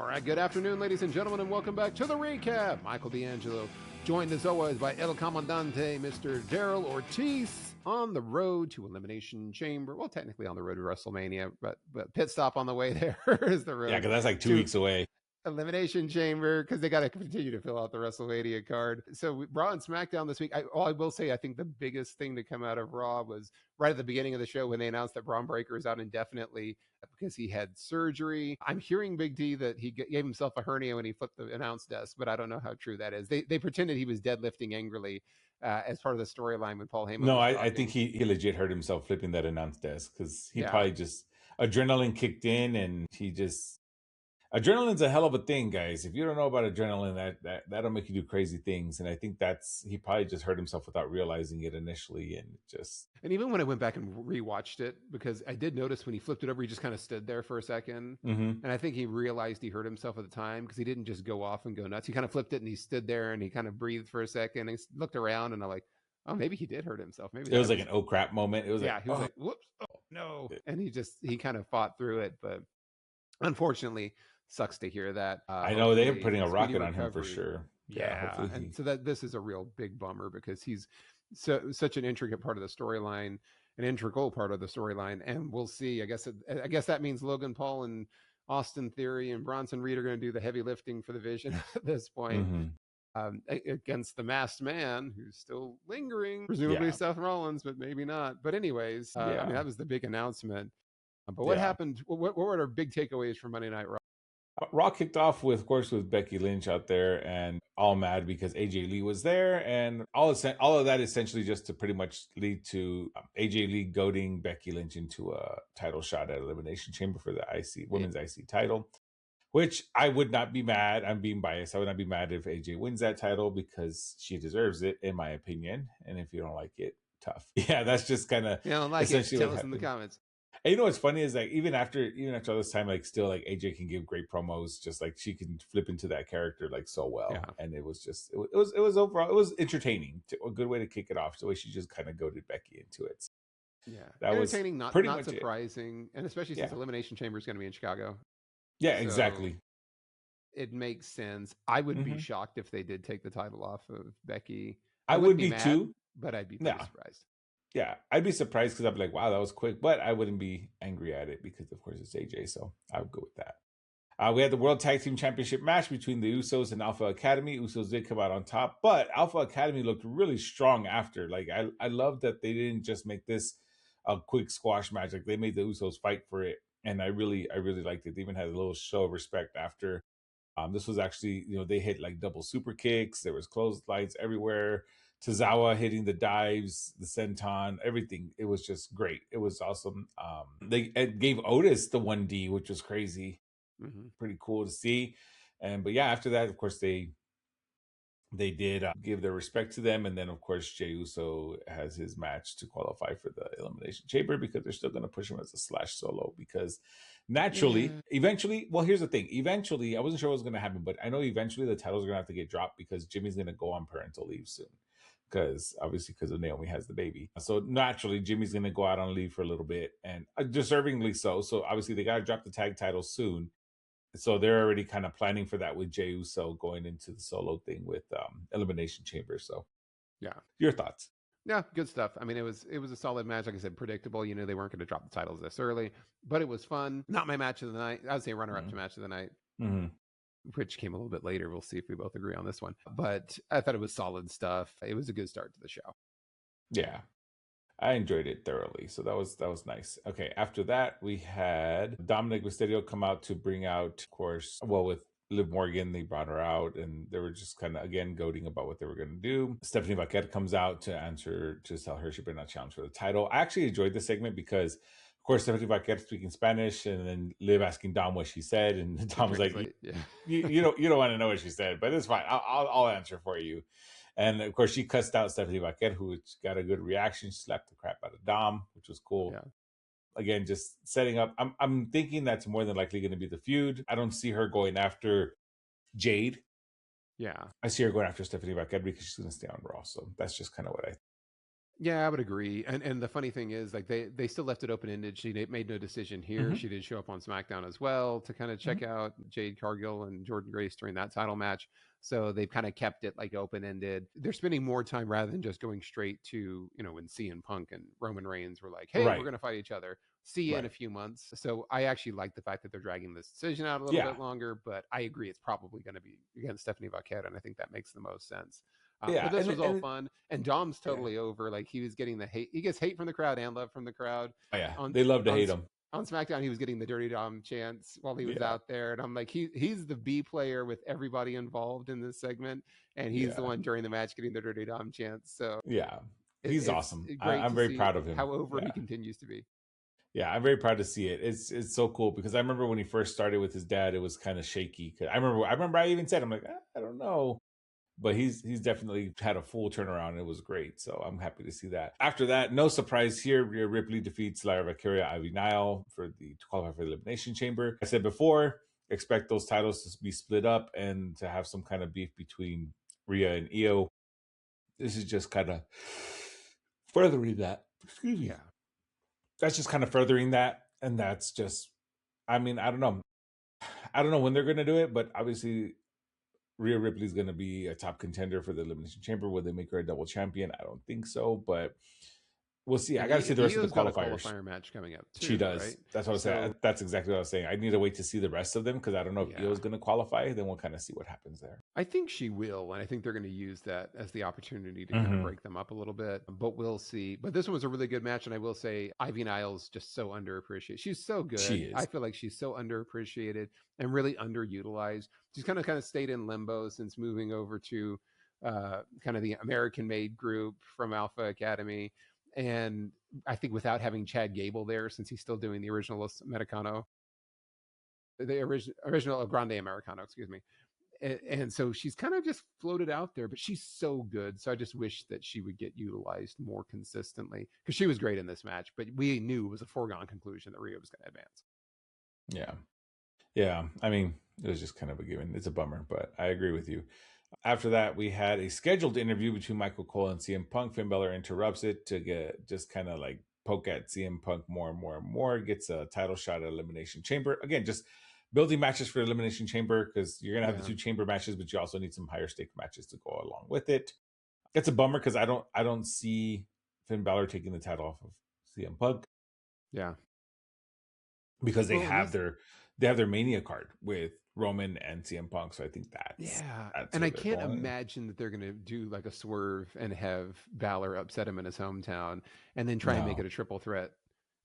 All right, good afternoon, ladies and gentlemen, and welcome back to the recap. Michael D'Angelo, joined as always by El Comandante, Mr. Daryl Ortiz, on the road to Elimination Chamber. Well, technically on the road to WrestleMania, but pit stop on the way there is the road. Yeah, because that's like 2 to weeks away. Elimination Chamber, because they got to continue to fill out the WrestleMania card. So Raw and SmackDown this week. I will say, I think the biggest thing to come out of Raw was right at the beginning of the show when they announced that Braun Breaker is out indefinitely because he had surgery. I'm hearing Big D that he gave himself a hernia when he flipped the announce desk, but I don't know how true that is. They pretended he was deadlifting angrily as part of the storyline when Paul Heyman No, was I think he legit hurt himself flipping that announce desk because he Yeah. probably just adrenaline kicked in and he just adrenaline's a hell of a thing, guys. If you don't know about adrenaline, that'll make you do crazy things. And I think he probably just hurt himself without realizing it initially, and just. And even when I went back and rewatched it, because I did notice when he flipped it over, he just kind of stood there for a second. Mm-hmm. And I think he realized he hurt himself at the time because he didn't just go off and go nuts. He kind of flipped it and he stood there and he kind of breathed for a second and he looked around and I'm like, oh, maybe he did hurt himself. Maybe It was like an oh crap moment. It was yeah, like, he was like, whoops, oh no. And he kind of fought through it. But unfortunately, sucks to hear that. I know they're putting a speedy rocket on him for recovery. sure. Yeah, and so that this is a real big bummer because he's such an intricate part of the storyline, an integral part of the storyline, and we'll see. I guess that means Logan Paul and Austin Theory and Bronson Reed are going to do the heavy lifting for the Vision at this point. Against the masked man who's still lingering, presumably Seth Rollins, but maybe not. But anyways, I mean, that was the big announcement. But what happened? What were our big takeaways from Monday Night Raw? Raw kicked off with, of course, with Becky Lynch out there and all mad because AJ Lee was there, and all of that essentially just to pretty much lead to AJ Lee goading Becky Lynch into a title shot at Elimination Chamber for the Women's IC title, which I would not be mad. I'm being biased. I would not be mad if AJ wins that title because she deserves it, in my opinion. And if you don't like it, tough. Yeah, that's just kind of. You don't like it? Tell us in the comments. And you know what's funny is like even after all this time, like still like AJ can give great promos, just like she can flip into that character like so well. And it was just it was overall it was entertaining, a good way to kick it off. The way she just kind of goaded Becky into it. Yeah, that entertaining, was not surprising, and especially since Elimination Chamber is going to be in Chicago. Yeah, so exactly. It makes sense. I would be shocked if they did take the title off of Becky. I would be mad, too, but I'd be pretty surprised. Yeah, I'd be surprised because I'd be like, wow, that was quick. But I wouldn't be angry at it because, of course, it's AJ. So I would go with that. We had the World Tag Team Championship match between the Usos and Alpha Academy. Usos did come out on top, but Alpha Academy looked really strong after. Like, I love that they didn't just make this a quick squash match. Like, they made the Usos fight for it. And I really liked it. They even had a little show of respect after. This was actually, they hit like double super kicks. There was clotheslines everywhere. Tozawa hitting the dives, the senton, everything. It was just great. It was awesome. They gave Otis the 1D, which was crazy. Pretty cool to see. But yeah, after that, of course, they did give their respect to them. And then, of course, Jey Uso has his match to qualify for the Elimination Chamber because they're still going to push him as a Slash solo because naturally, eventually, well, here's the thing. Eventually, I wasn't sure what was going to happen, but I know eventually the titles are going to have to get dropped because Jimmy's going to go on parental leave soon. Because Naomi has the baby. So naturally, Jimmy's going to go out on leave for a little bit, and deservingly so. So obviously, they got to drop the tag title soon. So they're already kind of planning for that with Jey Uso going into the solo thing with Elimination Chamber. So yeah, your thoughts? Yeah, good stuff. I mean, it was a solid match. Like I said, predictable. They weren't going to drop the titles this early, but it was fun. Not my match of the night. I would say runner-up to match of the night. Which came a little bit later. We'll see if we both agree on this one. But I thought it was solid stuff. It was a good start to the show. Yeah, I enjoyed it thoroughly. So that was nice. Okay, after that, we had Dominic Mysterio come out to bring out, of course, with Liv Morgan. They brought her out, and they were just kind of, again, goading about what they were going to do. Stephanie Paquette comes out to tell her she better not challenge for the title. I actually enjoyed this segment because, of course, Stephanie Paquette speaking Spanish, and then Liv asking Dom what she said, and Dom was like, you don't want to know what she said, but it's fine. I'll answer for you. And of course, she cussed out Stephanie Paquette, who got a good reaction. She slapped the crap out of Dom, which was cool. Yeah. Again, just setting up. I'm thinking that's more than likely going to be the feud. I don't see her going after Jade. Yeah, I see her going after Stephanie Paquette because she's going to stay on Raw. So that's just kind of what I think. Yeah, I would agree. And the funny thing is, like they still left it open ended. She made no decision here. Hmm. She did show up on SmackDown as well to kind of Hmm. check out Jade Cargill and Jordan Grace during that title match. So they've kind of kept it like open ended. They're spending more time rather than just going straight to, when CM Punk and Roman Reigns were like, "Hey, we're Right. gonna fight each other. See you in a Right. few months." So I actually like the fact that they're dragging this decision out a little Yeah. bit longer. But I agree, it's probably going to be against Stephanie Vaquera, and I think that makes the most sense. But Yeah. this And was all and fun, and Dom's yeah. totally over. Like he was getting the hate. He gets hate from the crowd and love from the crowd. Oh yeah. On They love to on hate him. on SmackDown, he was getting the Dirty Dom chants while he was Yeah. out there, and I'm like, he's the B player with everybody involved in this segment, and he's the Yeah. one during the match getting the Dirty Dom chants. So Yeah. it, He's it's awesome. great I'm to very see proud of him. how over he Yeah. continues to be. Yeah, I'm very proud to see it. It's so cool because I remember when he first started with his dad, it was kind of shaky. 'Cause I remember I even said, I'm like, I don't know, but he's definitely had a full turnaround. And it was great, so I'm happy to see that. After that, no surprise here, Rhea Ripley defeats Lyra Valkyria, Ivy Nile to qualify for the Elimination Chamber. I said before, expect those titles to be split up and to have some kind of beef between Rhea and Io. This is just kind of furthering that. Excuse me. Yeah. That's just kind of furthering that, and that's just, I mean, I don't know when they're going to do it, but obviously Rhea Ripley's going to be a top contender for the Elimination Chamber. Will they make her a double champion? I don't think so, but we'll see. I And got to see the rest of the Io's got a qualifiers. qualifier match coming up She too, does. right? That's what I was saying. So That's exactly what I was saying. I need to wait to see the rest of them because I don't know if yeah, Io's going to qualify. Then we'll kind of see what happens there. I think she will, and I think they're going to use that as the opportunity to kind of Hmm. break them up a little bit. But we'll see. But this one was a really good match, and I will say Ivy Niles just so underappreciated. She's so She good. I is. feel like she's so underappreciated and really underutilized. She's kind of stayed in limbo since moving over to kind of the American-made group from Alpha Academy, and I think without having Chad Gable there, since he's still doing the original Americano, the original Grande Americano, excuse me, and so she's kind of just floated out there, but she's so good. So I just wish that she would get utilized more consistently because she was great in this match. But we knew it was a foregone conclusion that Rhea was going to advance. Yeah. Yeah. I mean, it was just kind of a given. It's a bummer, but I agree with you. After that, we had a scheduled interview between Michael Cole and CM Punk. Finn Balor interrupts it to get just kind of like poke at CM Punk more and more and more. Gets a title shot at Elimination Chamber. Again, just building matches for Elimination Chamber because you're gonna have the Yeah, two chamber matches, but you also need some higher stake matches to go along with it. It's a bummer because I don't see Finn Balor taking the title off of CM Punk yeah. because Well, at least they have their Mania card with Roman and CM Punk. So I think yeah, that's and where I they're can't going. imagine that they're going to do like a swerve and have Balor upset him in his hometown and then try and make No, it a triple threat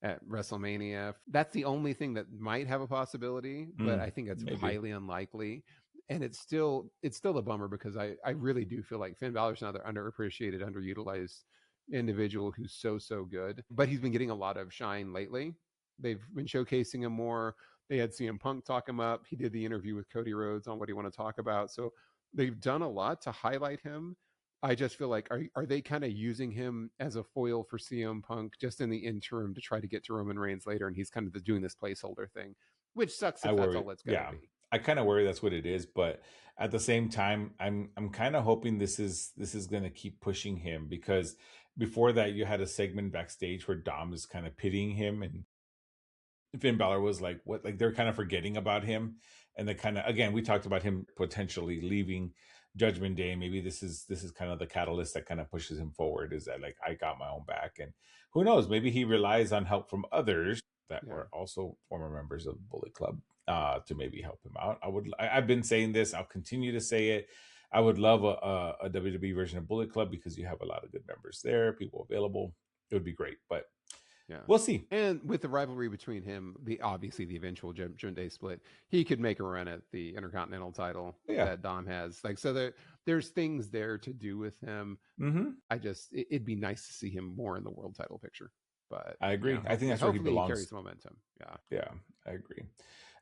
at WrestleMania. That's the only thing that might have a possibility, but I think it's maybe. highly unlikely. And it's still a bummer because I really do feel like Finn Balor's another underappreciated, underutilized individual who's so good. But he's been getting a lot of shine lately. They've been showcasing him more. They had CM Punk talk him up. He did the interview with Cody Rhodes on what he want to talk about. So they've done a lot to highlight him. I just feel like are they kind of using him as a foil for CM Punk just in the interim to try to get to Roman Reigns later, and he's kind of doing this placeholder thing, which sucks I if that's worry. all it's going to Yeah, be. I kind of worry that's what it is, but at the same time, I'm kind of hoping this is going to keep pushing him because before that, you had a segment backstage where Dom is kind of pitying him, and Finn Balor was like, "What?" Like they're kind of forgetting about him, and they kind of again we talked about him potentially leaving Judgment Day. Maybe this is kind of the catalyst that kind of pushes him forward. Is that like I got my own back, and who knows? Maybe he relies on help from others that Yeah. were also former members of the Bullet Club to maybe help him out. I've been saying this. I'll continue to say it. I would love a WWE version of Bullet Club because you have a lot of good members there, people available. It would be great, but Yeah. we'll see. And with the rivalry between him, obviously the eventual Judgment Day split, he could make a run at the Intercontinental title But yeah. that Dom has. Like so, there's things there to do with him. Mm-hmm. It'd be nice to see him more in the world title picture. But I agree. I think hopefully, that's where he he carries belongs. the momentum. Yeah, Yeah, I agree.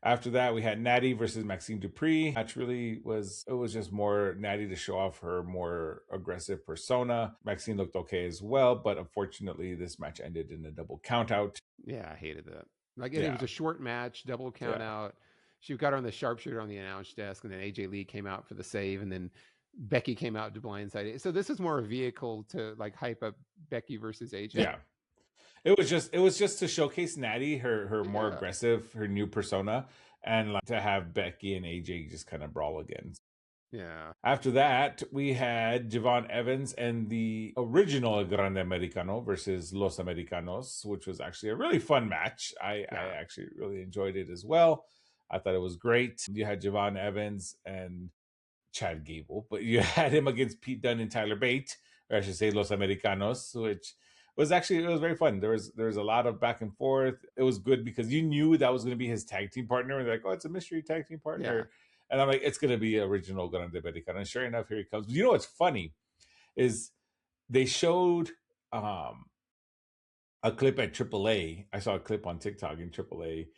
After that, we had Natty versus Maxine Dupree. Match really was it was just more Natty to show off her more aggressive persona. Maxine looked okay as well, but unfortunately, this match ended in a double countout. yeah, I hated that. Like, and it was Yeah, a short match, double count yeah, out. She got her on the sharpshooter on the announce desk, and then AJ Lee came out for the save, and then Becky came out to blindside it. So this is more a vehicle to like hype up Becky versus AJ. Yeah. It was just to showcase Natty, her more Yeah. aggressive, her new persona, and like to have Becky and AJ just kind of brawl again. Yeah. After that, we had Javon Evans and the original Grande Americano versus Los Americanos, which was actually a really fun match. I actually really enjoyed it as well. I thought it was great. You had Javon Evans and Chad Gable, but you had him against Pete Dunne and Tyler Bate, or I should say Los Americanos, which was actually, it was very fun. There was a lot of back and forth. It was good because you knew that was going to be his tag team partner, and they're like, oh, it's a mystery tag team partner. Yeah. And I'm like, it's going to be original Grande Americano. And sure enough, here he comes. But you know what's funny is they showed a clip at AAA. I saw a clip on TikTok in AAA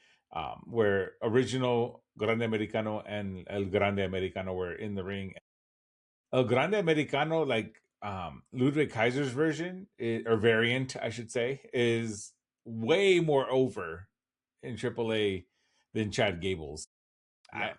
where original Grande Americano and El Grande Americano were in the ring. El Grande Americano, like Ludwig Kaiser's version or variant, I should say, is way more over in AAA than Chad Gable's. Yeah.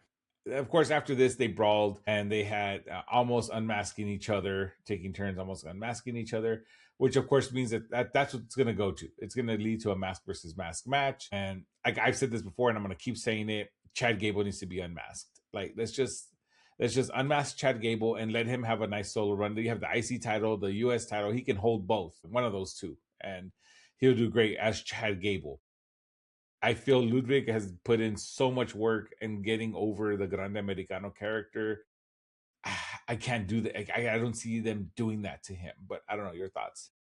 Of course, after this, they brawled and they had almost unmasking each other, taking turns almost unmasking each other, which of course means that's what it's going to go to. It's going to lead to a mask versus mask match. And like I've said this before, and I'm going to keep saying it, Chad Gable needs to be unmasked. Like let's just unmask Chad Gable and let him have a nice solo run. You have the IC title, the US title. He can hold both, one of those two, and he'll do great as Chad Gable. I feel Ludwig has put in so much work in getting over the Grande Americano character. I can't do that. I don't see them doing that to him, but I don't know your thoughts.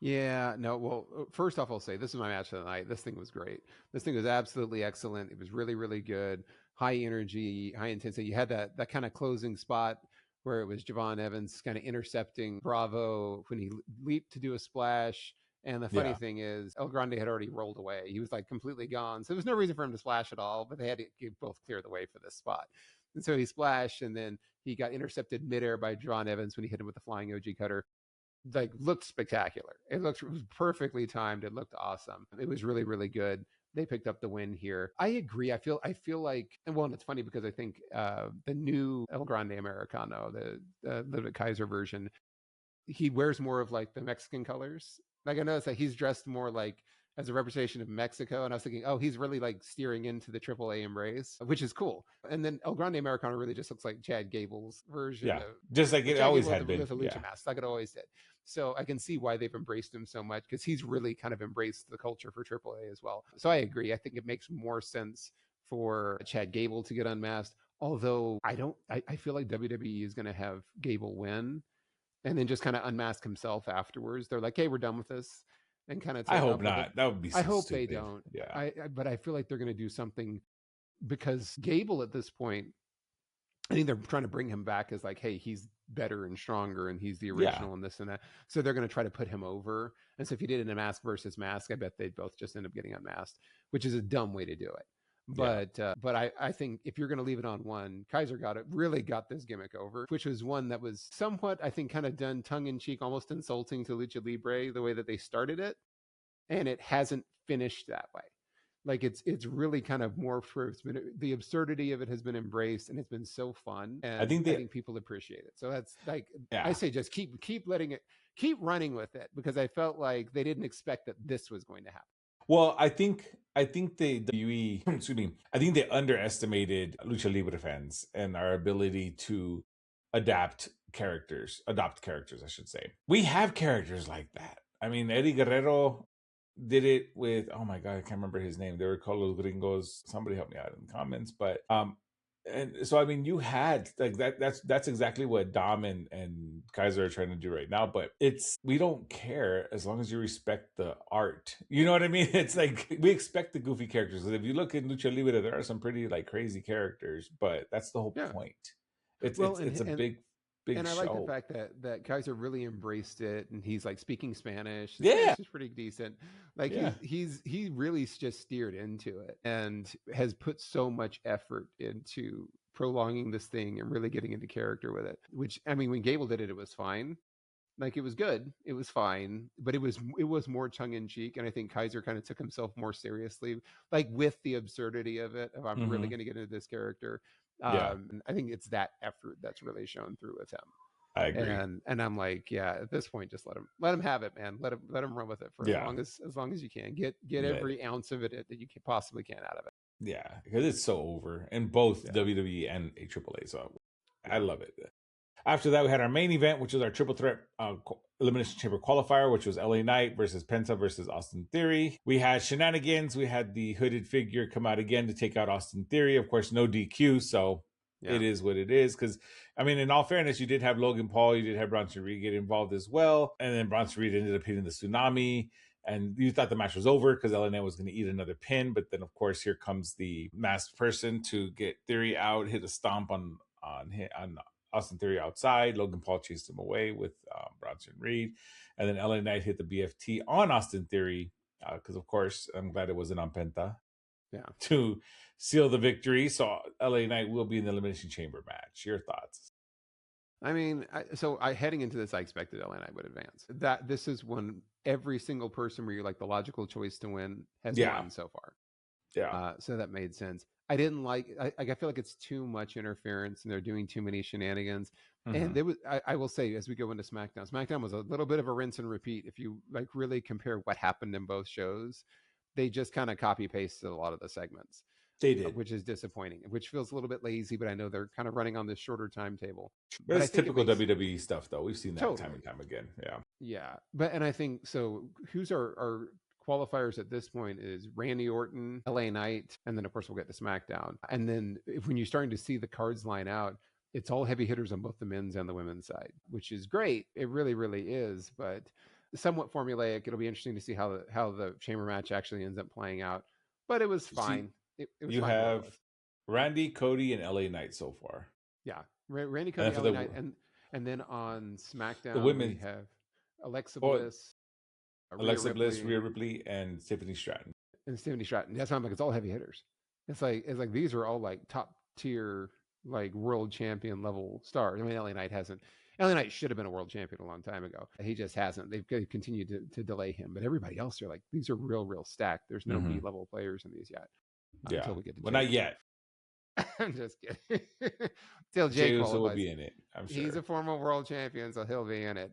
Yeah, no, well, first off, I'll say this is my match of the night. This thing was great. This thing was absolutely excellent. It was really, really good. High energy, high intensity. You had that kind of closing spot where it was Javon Evans kind of intercepting Bravo when he leaped to do a splash. And the funny Yeah. thing is, El Grande had already rolled away. He was like completely gone. So there was no reason for him to splash at all, but they had to both clear the way for this spot. And so he splashed, and then he got intercepted midair by Javon Evans when he hit him with the flying OG cutter. Like, looked spectacular. It was perfectly timed. It looked awesome. It was really, really good. They picked up the win here. I agree. I feel like, and well, and it's funny because I think the new El Grande Americano, the Kaiser version, he wears more of like the Mexican colors. Like I noticed that he's dressed more like as a representation of Mexico, and I was thinking, oh, he's really like steering into the AAA embrace, which is cool. And then El Grande Americano really just looks like Chad Gable's version Yeah. of Just like it Chad always Gable had been. with a lucha mask, like it always did. So I can see why they've embraced him so much because he's really kind of embraced the culture for AAA as well. So I agree. I think it makes more sense for Chad Gable to get unmasked. Although I feel like WWE is going to have Gable win and then just kind of unmask himself afterwards. They're like, hey, we're done with this, and kind of I take hope off with it. not. That would be so I hope stupid. they don't. Yeah. But I feel like they're going to do something because Gable at this point, I think they're trying to bring him back as like, hey, he's better and stronger and he's the original and this and that. So they're going to try to put him over. And so if you did it in a mask versus mask, I bet they'd both just end up getting unmasked, which is a dumb way to do it. But I think if you're going to leave it on one, Kaiser really got this gimmick over, which was one that was somewhat, I think, kind of done tongue in cheek, almost insulting to Lucha Libre, the way that they started it. And it hasn't finished that way. Like it's really kind of morphed where it's been, the absurdity of it has been embraced, and it's been so fun, and I think people appreciate it. So that's like, I say just keep letting it, keep running with it, because I felt like they didn't expect that this was going to happen. Well, I think the WWE, excuse me, I think they underestimated Lucha Libre fans and our ability to adopt characters, I should say. We have characters like that. I mean, Eddie Guerrero did it with, oh my God, I can't remember his name. They were called Los Gringos. Somebody help me out in the comments. But and so I mean, you had like that's exactly what Dom and Kaiser are trying to do right now. But we don't care as long as you respect the art. You know what I mean? It's like we expect the goofy characters. If you look in Lucha Libre, there are some pretty like crazy characters, but that's the whole point. It's a big and I show. like the fact that Kaiser really embraced it, and he's like speaking Spanish. Spanish is pretty decent. Like he really just steered into it and has put so much effort into prolonging this thing and really getting into character with it. Which, I mean, when Gable did it, it was fine. Like it was good, it was fine, but it was more tongue in cheek, and I think Kaiser kind of took himself more seriously, like with the absurdity of it. Of I'm really going to get into this character, Yeah, And I think it's that effort that's really shown through with him. I agree. And I'm like, yeah, at this point, just let him have it, man. Let him run with it for Yeah, as long as you can. Get let it. every ounce of it that you can, possibly can out of it. Yeah, because it's so over in both Yeah, WWE and AAA. So I yeah. love it. After that, we had our main event, which was our triple threat elimination chamber qualifier, which was LA Knight versus Penta versus Austin Theory. We had shenanigans. We had the hooded figure come out again to take out Austin Theory. Of course, no DQ, so Yeah. it is what it is. Because I mean, in all fairness, you did have Logan Paul, you did have Bronson Reed get involved as well, and then Bronson Reed ended up hitting the tsunami. And you thought the match was over because LNA was going to eat another pin, but then of course here comes the masked person to get Theory out, hit a stomp on Austin Theory outside. Logan Paul chased him away with Bronson Reed. And then LA Knight hit the BFT on Austin Theory because, of course, I'm glad it wasn't on Penta Yeah. to seal the victory. So LA Knight will be in the Elimination Chamber match. Your thoughts? I mean, heading into this, I expected LA Knight would advance. That this is when every single person where you're like the logical choice to win has won so far. Yeah. So that made sense. I didn't like. I feel like it's too much interference, and they're doing too many shenanigans. And there was. I will say, as we go into SmackDown, SmackDown was a little bit of a rinse and repeat. If you like really compare what happened in both shows, they just kind of copy pasted a lot of the segments. They did. Which is disappointing, which feels a little bit lazy, but I know they're kind of running on this shorter timetable. But I it's think typical WWE stuff, though. We've seen that time and time again. Yeah. Yeah. And I think so. Who's our qualifiers at this point is Randy Orton, LA Knight, and then of course we'll get to SmackDown. And then when you're starting to see the cards line out, it's all heavy hitters on both the men's and the women's side, which is great. It really, really is, but somewhat formulaic. It'll be interesting to see how the chamber match actually ends up playing out. But it was fine. It was you fine have Randy, Cody, and LA Knight so far. Yeah, Randy, Cody, LA Knight, and then on SmackDown the women we have Alexa Bliss, Rhea Ripley, and Tiffany Stratton. That's why I'm like, it's all heavy hitters. It's like these are all like top tier, like world champion level stars. I mean, LA Knight hasn't. LA Knight should have been a world champion a long time ago. He just hasn't. They've continued to delay him. But everybody else are like, these are real stacked. There's no B level players in these yet. Yeah. Until we get to well, not yet. I'm just kidding. Till Jey Uso will be in it. I'm sure he's a former world champion, so he'll be in it.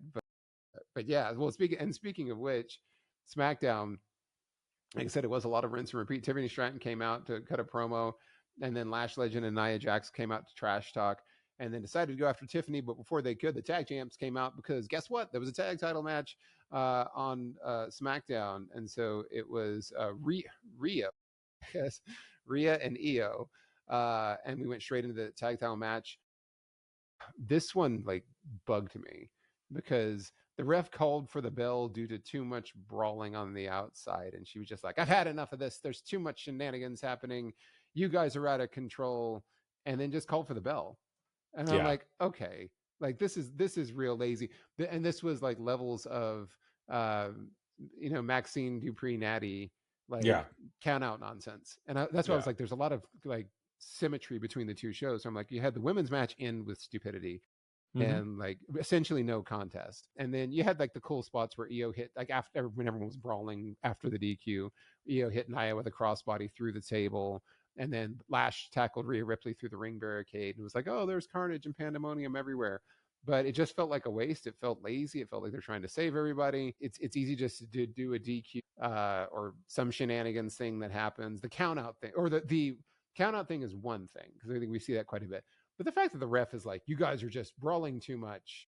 But yeah. Well, speaking of which, SmackDown, like I said, it was a lot of rinse and repeat. Tiffany Stratton came out to cut a promo, and then Lash Legend and Nia Jax came out to trash talk, and then decided to go after Tiffany. But before they could, the tag champs came out because guess what? There was a tag title match on SmackDown, and so it was Rhea, yes, Rhea and Io. And we went straight into the tag title match. This one like bugged me because the ref called for the bell due to too much brawling on the outside, and she was just like, "I've had enough of this. There's too much shenanigans happening. You guys are out of control," and then just called for the bell. And I'm like, okay, like this is real lazy. And this was like levels of Maxine Dupree Natty like count out nonsense. And that's why I was like, there's a lot of like symmetry between the two shows. So I'm like, you had the women's match end with stupidity and like essentially no contest. And then you had like the cool spots where Io hit, like after when everyone was brawling after the DQ, Io hit Nia with a crossbody through the table. And then Lash tackled Rhea Ripley through the ring barricade. It was like, oh, there's carnage and pandemonium everywhere. But it just felt like a waste. It felt lazy. It felt like they're trying to save everybody. It's easy just to do a DQ or some shenanigans thing that happens. The count out thing or the count out thing is one thing because I think we see that quite a bit. But the fact that the ref is like, you guys are just brawling too much.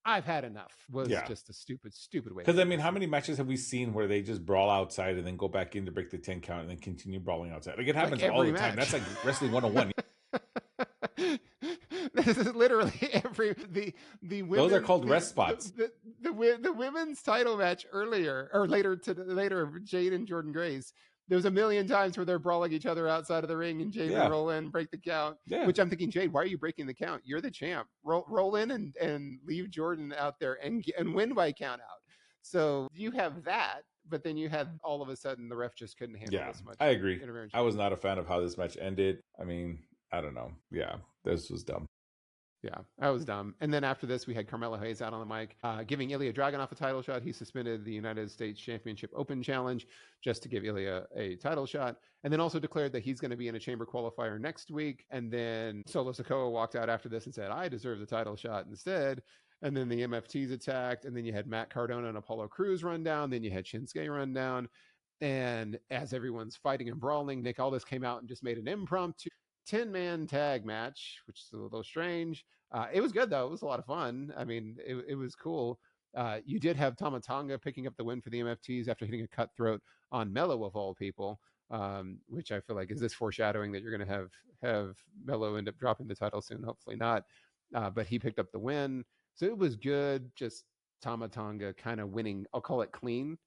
I've had enough was just a stupid way. Because I mean, how many matches have we seen where they just brawl outside and then go back in to break the 10 count and then continue brawling outside? Like it happens all the time. That's like wrestling 101. This is literally the women. Those are called rest spots. The women's title match earlier or later Jade and Jordynne Grace. There was a million times where they're brawling each other outside of the ring, and Jade will roll in, break the count. Yeah. Which I'm thinking, Jade, why are you breaking the count? You're the champ. Roll in and leave Jordynne out there and win by count out. So you have that, but then you had all of a sudden the ref just couldn't handle this much. I agree. I was not a fan of how this match ended. I mean, I don't know. Yeah, this was dumb. Yeah, that was dumb. And then after this, we had Carmelo Hayes out on the mic, giving Ilya Dragunov a title shot. He suspended the United States Championship Open Challenge just to give Ilya a title shot, and then also declared that he's going to be in a chamber qualifier next week. And then Solo Sikoa walked out after this and said, "I deserve the title shot instead." And then the MFTs attacked, and then you had Matt Cardona and Apollo Crews run down. Then you had Shinsuke run down. And as everyone's fighting and brawling, Nick Aldis came out and just made an impromptu 10-man tag match, which is a little strange. It was good, though. It was a lot of fun. I mean, it was cool. You did have Tama Tonga picking up the win for the MFTs after hitting a cutthroat on Mello, of all people, which I feel like is this foreshadowing that you're going to have Mello end up dropping the title soon. Hopefully not. But he picked up the win. So it was good. Just Tama Tonga kind of winning, I'll call it clean,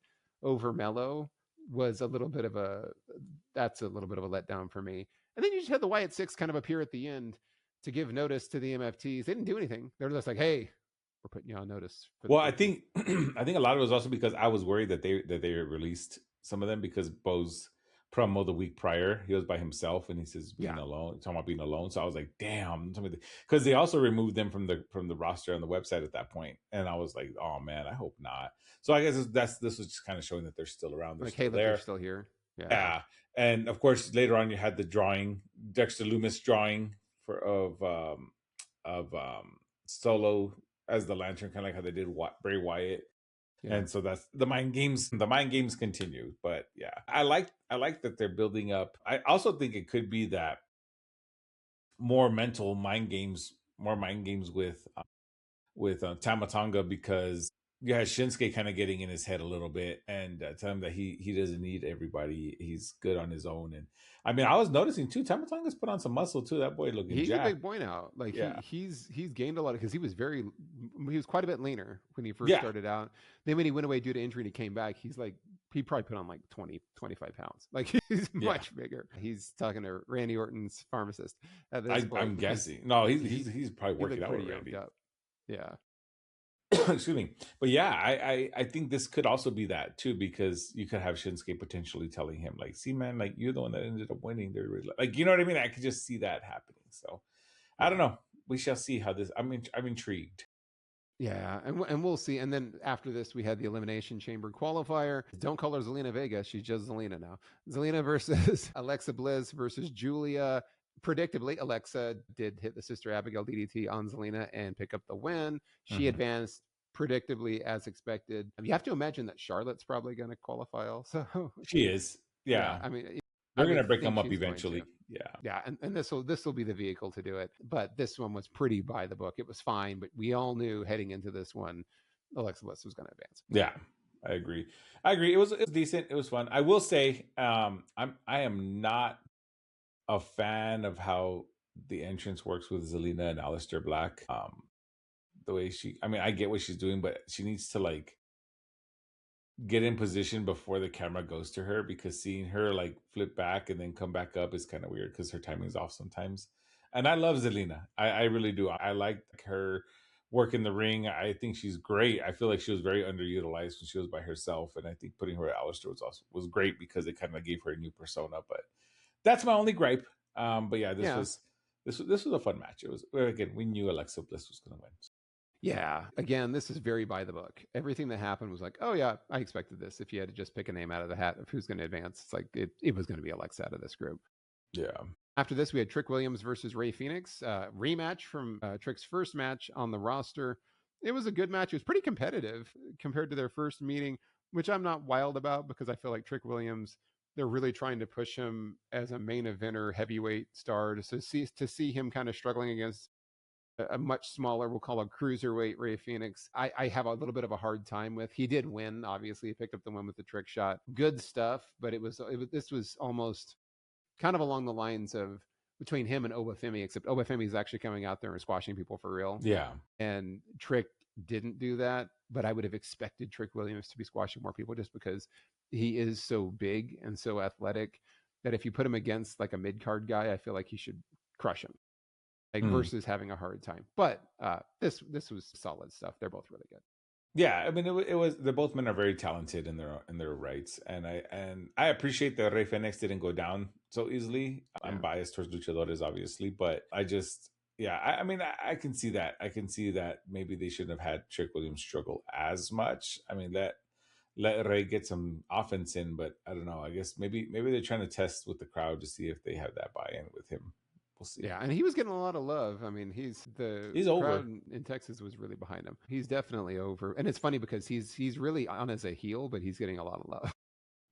over Mello was a little bit of a letdown for me. And then you just had the Wyatt Six kind of appear at the end to give notice to the MFTs. They didn't do anything. They're just like, "Hey, we're putting you on notice." Well, I think I think a lot of it was also because I was worried that they released some of them because Bo's promo the week prior, he was by himself and he says being alone, talking about being alone. So I was like, damn, because they also removed them from the roster on the website at that point, and I was like, oh man, I hope not. So I guess this was just kind of showing that they're still around. They're like, still hey, there. They're still here. Yeah. And of course, later on, you had the drawing, Dexter Loomis drawing of Solo as the Lantern, kind of like how they did Bray Wyatt. Yeah. And so that's the mind games. The mind games continue, but yeah, I like that they're building up. I also think it could be that more mind games with Tama Tonga, because you had Shinsuke kind of getting in his head a little bit and tell him that he doesn't need everybody. He's good on his own. And I mean, I was noticing too, Tama Tonga's put on some muscle too. That boy looking he's jacked. a big boy now. Like he's gained a lot because he was quite a bit leaner when he first started out. Then when he went away due to injury and he came back, he probably put on like 20, 25 pounds. Like he's much bigger. He's talking to Randy Orton's pharmacist at this point. I'm guessing. No, he's probably working out with Randy. Yeah. Excuse me. But yeah, I think this could also be that too, because you could have Shinsuke potentially telling him like, see man, like you're the one that ended up winning. They're really, like, you know what I mean? I could just see that happening. So I don't know. We shall see how this, I'm intrigued. Yeah, and we'll see. And then after this, we had the Elimination Chamber qualifier. Don't call her Zelina Vega. She's just Zelina now. Zelina versus Alexa Bliss versus Julia. Predictably, Alexa did hit the Sister Abigail DDT on Zelina and pick up the win. She advanced predictably as expected. You have to imagine that Charlotte's probably going to qualify also. She is. Yeah. I mean, they're going to break them up eventually. Yeah. And this will be the vehicle to do it. But this one was pretty by the book. It was fine, but we all knew heading into this one, Alexa Bliss was going to advance. Yeah. I agree. It was decent. It was fun. I will say, I am not a fan of how the entrance works with Zelina and Aleister Black. The way I get what she's doing, but she needs to like get in position before the camera goes to her, because seeing her like flip back and then come back up is kind of weird because her timing's off sometimes. And I love Zelina. I really do. I like her work in the ring. I think she's great. I feel like she was very underutilized when she was by herself, and I think putting her at Aleister was great because it kind of gave her a new persona. But that's my only gripe. But yeah, this was a fun match. It was, again, we knew Alexa Bliss was going to win. Yeah, again, this is very by the book. Everything that happened was like, oh yeah, I expected this. If you had to just pick a name out of the hat of who's going to advance, it's like it was going to be Alexa out of this group. Yeah. After this, we had Trick Williams versus Rey Fenix, rematch from Trick's first match on the roster. It was a good match. It was pretty competitive compared to their first meeting, which I'm not wild about because I feel like Trick Williams, they're really trying to push him as a main eventer heavyweight star to see him kind of struggling against a much smaller, we'll call a cruiserweight Rey Fenix. I have a little bit of a hard time with. He did win, obviously. He picked up the win with the trick shot. Good stuff, but this was almost kind of along the lines of between him and Obafemi, except Obafemi is actually coming out there and squashing people for real. Yeah. And Trick didn't do that, but I would have expected Trick Williams to be squashing more people just because he is so big and so athletic that if you put him against like a mid-card guy, I feel like he should crush him. Versus having a hard time. But this was solid stuff. They're both really good. Yeah, I mean, it was. They both men are very talented in their rights, and I appreciate that Rey Fenix didn't go down so easily. Yeah. I'm biased towards luchadores, obviously, but I just Yeah, I mean, I can see that. I can see that maybe they shouldn't have had Trick Williams struggle as much. I mean, let Ray get some offense in, but I don't know. I guess maybe they're trying to test with the crowd to see if they have that buy-in with him. We'll see. Yeah, and he was getting a lot of love. I mean, the He's crowd over. in Texas was really behind him. He's definitely over, and it's funny because he's really on as a heel, but he's getting a lot of love.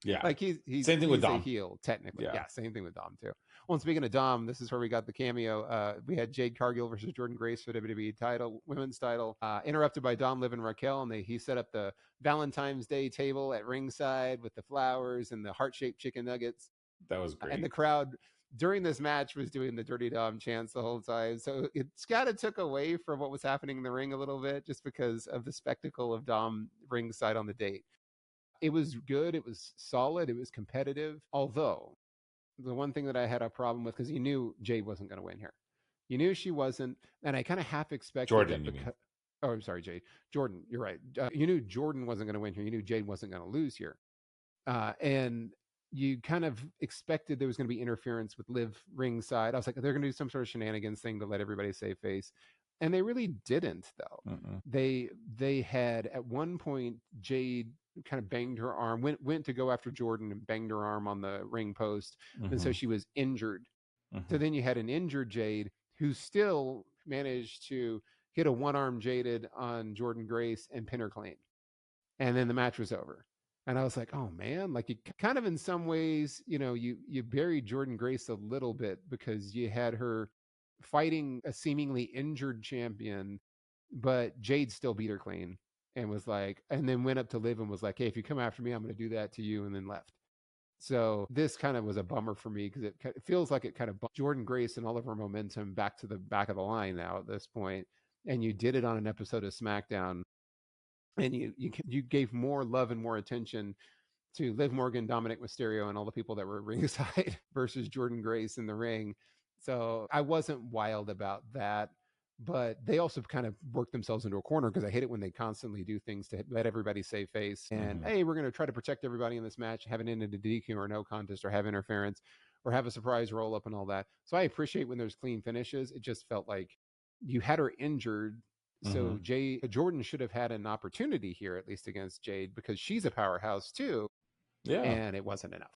Yeah. Like Same thing with he's a Dom. heel technically. Yeah. Yeah, same thing with Dom too. Well, and speaking of Dom, this is where we got the cameo. We had Jade Cargill versus Jordan Grace for the WWE title, women's title, interrupted by Dom, Liv, and Raquel, and he set up the Valentine's Day table at ringside with the flowers and the heart-shaped chicken nuggets. That was great. And the crowd during this match was doing the Dirty Dom chants the whole time. So it's kind of took away from what was happening in the ring a little bit just because of the spectacle of Dom ringside on the date. It was good. It was solid. It was competitive. Although the one thing that I had a problem with, because you knew Jade wasn't going to win here. You knew she wasn't. And I kind of half expected Jordan, that because, oh, I'm sorry, Jade. Jordan, you're right. You knew Jordan wasn't going to win here. You knew Jade wasn't going to lose here. And you kind of expected there was going to be interference with Liv ringside. I was like, they're going to do some sort of shenanigans thing to let everybody save face. And they really didn't, though. They had at one point Jade kind of banged her arm, went to go after Jordan and banged her arm on the ring post, and so she was injured. So then you had an injured Jade who still managed to hit a one-arm Jaded on Jordan Grace and pin her clean, and then the match was over. And I was like, oh man, like you kind of in some ways, you buried Jordan Grace a little bit because you had her fighting a seemingly injured champion, but Jade still beat her clean and was like, and then went up to Liv and was like, hey, if you come after me, I'm going to do that to you, and then left. So this kind of was a bummer for me because it feels like it kind of bumped Jordan Grace and all of her momentum back to the back of the line now at this point. And you did it on an episode of SmackDown, and you gave more love and more attention to Liv Morgan, Dominic Mysterio, and all the people that were ringside versus Jordan Grace in the ring. So I wasn't wild about that. But they also kind of worked themselves into a corner because I hate it when they constantly do things to let everybody save face. And hey, we're going to try to protect everybody in this match, have it end in a DQ or no contest or have interference or have a surprise roll up and all that. So I appreciate when there's clean finishes. It just felt like you had her injured. So Jordan should have had an opportunity here, at least against Jade, because she's a powerhouse too. Yeah. And it wasn't enough.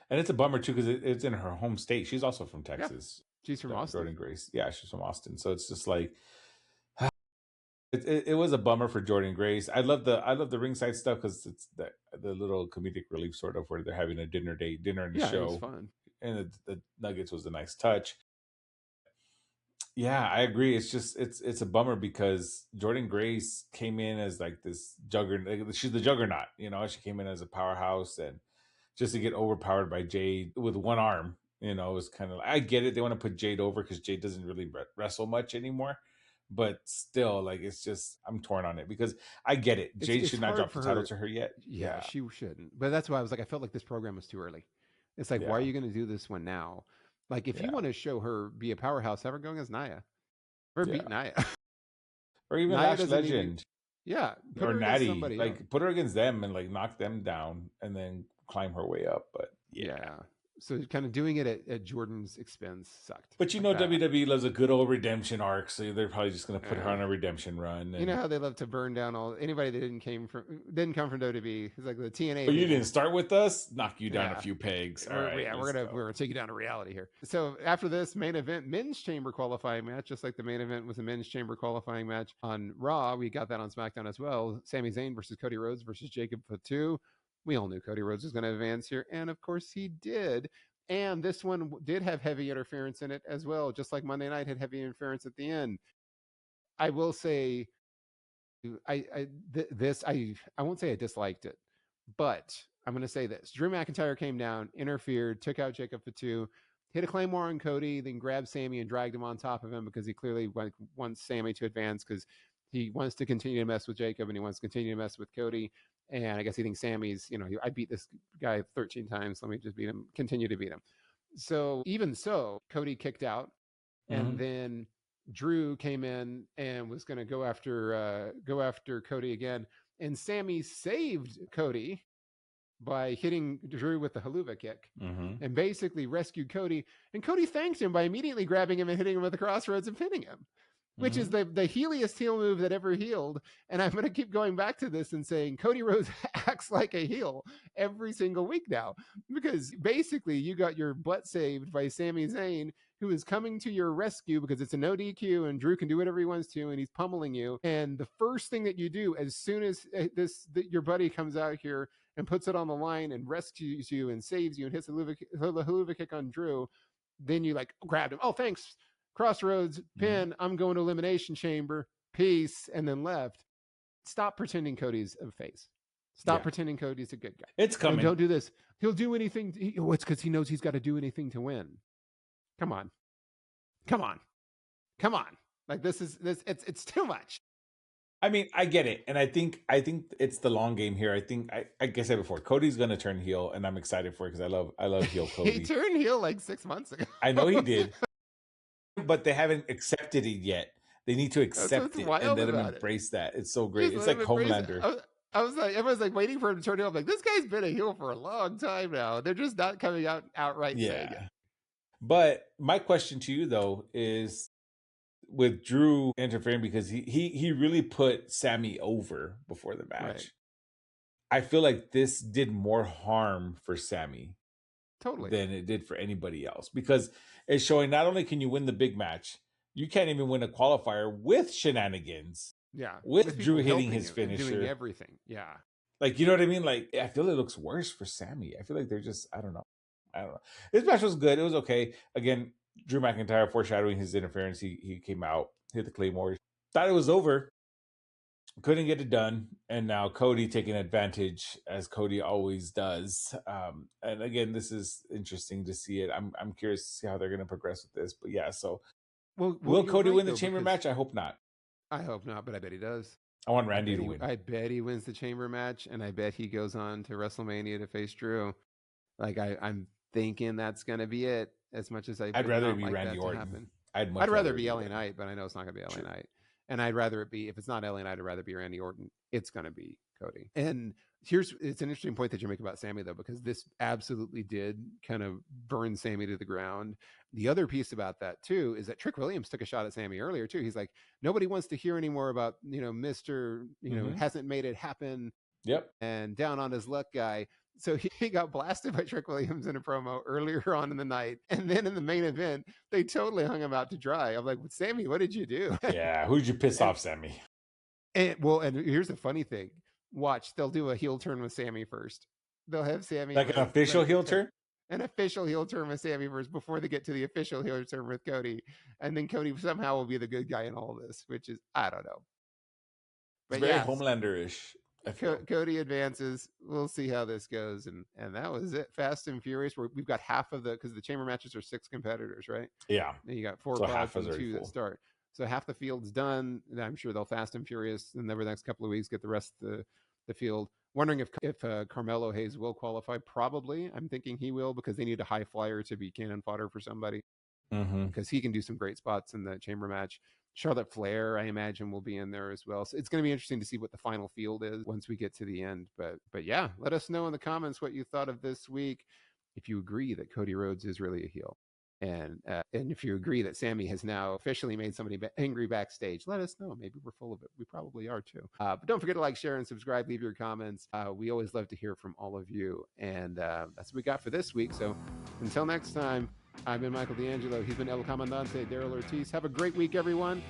And it's a bummer too because it's in her home state. She's also from Texas. Yeah. She's from Austin. Jordan Grace. Yeah, she's from Austin. So it's just like it was a bummer for Jordan Grace. I love the ringside stuff because it's the little comedic relief sort of where they're having a dinner and a show. It was fun. And the Nuggets was a nice touch. Yeah, I agree. It's just it's a bummer because Jordan Grace came in as like this juggernaut. She's the juggernaut, She came in as a powerhouse, and just to get overpowered by Jade with one arm, it was kind of. I get it. They want to put Jade over because Jade doesn't really wrestle much anymore, but still, like it's just I'm torn on it because I get it. Jade should not drop the title to her yet. Yeah, she shouldn't. But that's why I was like, I felt like this program was too early. It's like, why are you going to do this one now? Like, if you want to show her be a powerhouse, have her going as Nia. Or beat Nia. Or even Lash Legend. Put or her Natty. Somebody like, else. Put her against them and, like, knock them down and then climb her way up. But, yeah. So kind of doing it at Jordan's expense sucked. But WWE loves a good old redemption arc, so they're probably just going to put her on a redemption run. And... You know how they love to burn down anybody that didn't come from WWE. It's like the TNA. But you didn't start with us. Knock you down a few pegs. All right, we're gonna take you down to reality here. So after this main event, men's chamber qualifying match, just like the main event was a men's chamber qualifying match on Raw. We got that on SmackDown as well. Sami Zayn versus Cody Rhodes versus Jacob Fatu. We all knew Cody Rhodes was going to advance here, and of course he did. And this one did have heavy interference in it as well, just like Monday Night had heavy interference at the end. I will say, I won't say I disliked it, but I'm going to say this. Drew McIntyre came down, interfered, took out Jacob Fatu, hit a Claymore on Cody, then grabbed Sami and dragged him on top of him because he clearly wants Sami to advance because he wants to continue to mess with Jacob and he wants to continue to mess with Cody. And I guess he thinks Sami's, I beat this guy 13 times. Let me just beat him, continue to beat him. So even so, Cody kicked out. And then Drew came in and was going to go after Cody again. And Sami saved Cody by hitting Drew with the haluva kick Mm-hmm. and basically rescued Cody. And Cody thanked him by immediately grabbing him and hitting him with the crossroads and pinning him, which is Mm-hmm. the heeliest heel move that ever healed. And I'm going to keep going back to this and saying Cody Rhodes acts like a heel every single week now, because basically you got your butt saved by Sami Zayn, who is coming to your rescue because it's a no DQ and Drew can do whatever he wants to, and he's pummeling you. And the first thing that you do as soon as your buddy comes out here and puts it on the line and rescues you and saves you and hits the haluva kick on Drew, then you like grabbed him. Oh, thanks. Crossroads, pin. I'm going to Elimination Chamber. Peace. And then left. Stop pretending Cody's a face. Stop pretending Cody's a good guy. It's coming. And don't do this. He'll do anything. It's because he knows he's got to do anything to win. Come on. Like this. It's too much. I mean, I get it, and I think it's the long game here. I think, like I said before, Cody's gonna turn heel, and I'm excited for it because I love heel Cody. He turned heel like 6 months ago. I know he did, but they haven't accepted it yet. They need to accept it and let him embrace that. It's so great. It's like Homelander. I was like, everyone's like waiting for him to turn heel. I'm like, this guy's been a heel for a long time now. They're just not coming out outright saying it. But my question to you though is, with Drew interfering, because he really put Sami over before the match. Right. I feel like this did more harm for Sami than it did for anybody else, because it's showing not only can you win the big match, you can't even win a qualifier with shenanigans. Yeah. With Drew hitting his finisher. Doing everything. Yeah. Like, you know what I mean? Like, I feel it looks worse for Sami. I feel like they're just, I don't know. This match was good. It was okay. Again, Drew McIntyre foreshadowing his interference. He came out, hit the Claymore. Thought it was over. Couldn't get it done. And now Cody taking advantage, as Cody always does. And again, this is interesting to see it. I'm curious to see how they're going to progress with this. But yeah, so will Cody win the chamber match? I hope not. I hope not, but I bet he does. I want Randy to win. I bet he wins the chamber match, and I bet he goes on to WrestleMania to face Drew. Like I'm thinking that's going to be it. As much as I'd rather it be Randy Orton. I'd rather it be LA Knight, but I know it's not going to be LA Knight. And I'd rather it be, if it's not LA Knight, I'd rather it be Randy Orton. It's going to be Cody. And it's an interesting point that you make about Sami, though, because this absolutely did kind of burn Sami to the ground. The other piece about that, too, is that Trick Williams took a shot at Sami earlier, too. He's like, nobody wants to hear anymore about, Mr., hasn't made it happen. Yep. And down on his luck guy. So he got blasted by Trick Williams in a promo earlier on in the night. And then in the main event, they totally hung him out to dry. I'm like, Sami, what did you do? Yeah, who'd you piss off, Sami? And here's the funny thing. Watch, they'll do a heel turn with Sami first. They'll have Sami. Like an official heel turn? An official heel turn with Sami first before they get to the official heel turn with Cody. And then Cody somehow will be the good guy in all this, which is, I don't know. But it's very Homelander-ish. Cody advances. We'll see how this goes, and that was it. Fast and Furious. We've got half of because the chamber matches are 6 competitors, right? Yeah. And you got 4 pods and 2 that start. So half the field's done. And I'm sure they'll Fast and Furious, and over the next couple of weeks get the rest of the field. Wondering if Carmelo Hayes will qualify. Probably. I'm thinking he will, because they need a high flyer to be cannon fodder for somebody. Because he can do some great spots in the chamber match. Charlotte Flair, I imagine, will be in there as well. So it's going to be interesting to see what the final field is once we get to the end. But yeah, let us know in the comments what you thought of this week. If you agree that Cody Rhodes is really a heel, and if you agree that Sami has now officially made somebody angry backstage, let us know. Maybe we're full of it. We probably are too. But don't forget to like, share, and subscribe. Leave your comments. We always love to hear from all of you. And that's what we got for this week. So until next time. I've been Michael D'Angelo. He's been El Comandante, Daryl Ortiz. Have a great week, everyone.